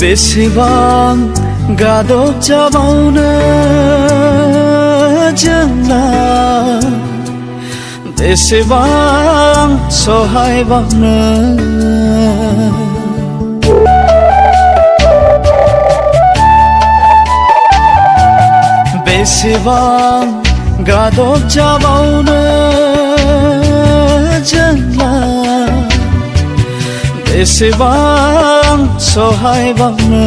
बेसेबां गादबजाबावनो जोंलाय बेसेबां सहायबावनो बेसेबां गादबजाबावनो जोंलाय बेसेबां सहायबावनो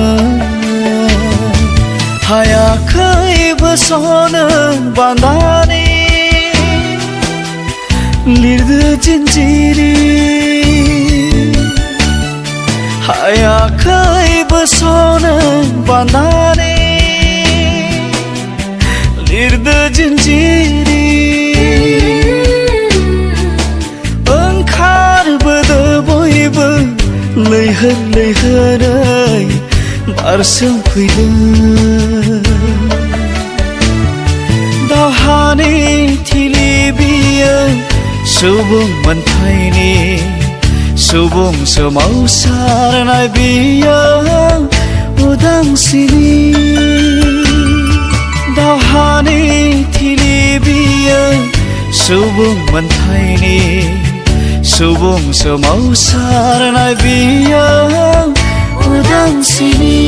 हायाखै बोस'नो बान्दानि लिरदो जिन्जिरि हायाखै बोस'नो बान्दानि लिरदो जिन्जिरि ओंखारबोदो बयबो लैहोर लैहोरै बारसोमफैदो दावहानि थिलि बियो सुबुं मोनथायनि सुबुं सोमावसारनाय बियो उदांस्रिनि दावहानि थिलि बियो सुबुं मोनथायनि सुबुं सोमावसारनाय बियो उदांस्रिनि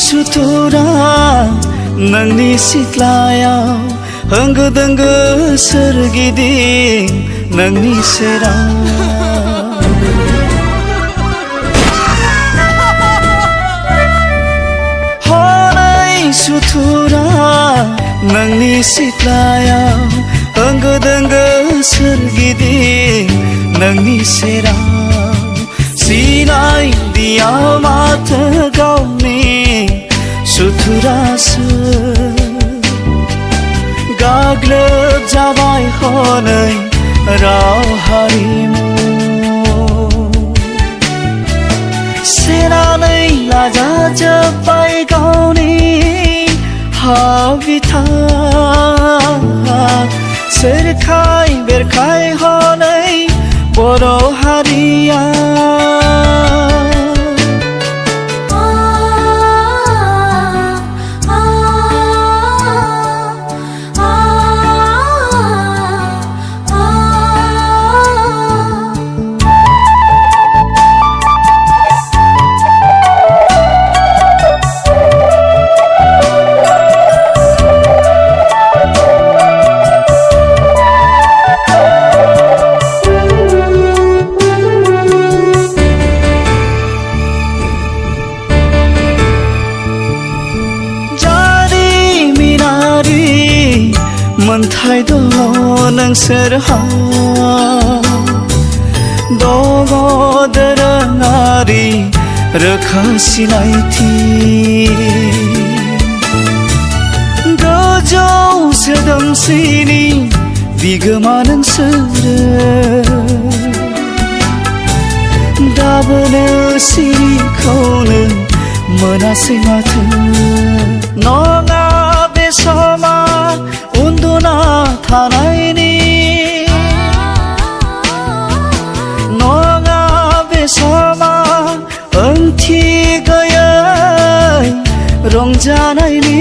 सुथुरा नोंनि सिथ्लायाव होंगो दोंगो सोरगिदिं नोंनि सेराव हनै सुथुरा नोंनि सिथ्लायाव होंगो दोंगो सोरगिदिं नोंनि सेराव सिनायदिया माथो गावनि सुथुरासो गाग्लोबजाबाय हनै राव हारिमु सेनानै लाजाजोब्बाय गावनि हाबिथा सोरखाय बेरखाय हनै बर' हारिया मोनथाय दङ नोंसोरहा दङ दोरोङारि रोखा सिनायथि गोजौ सोदोमस्रिनि बिगोमा नोंसोरो दाबोनो सिरिखौनो मोनासै माथो नङा बे समा उन्दुना थानायनि नङा बे समा ओंथि गैयै रंजानायनि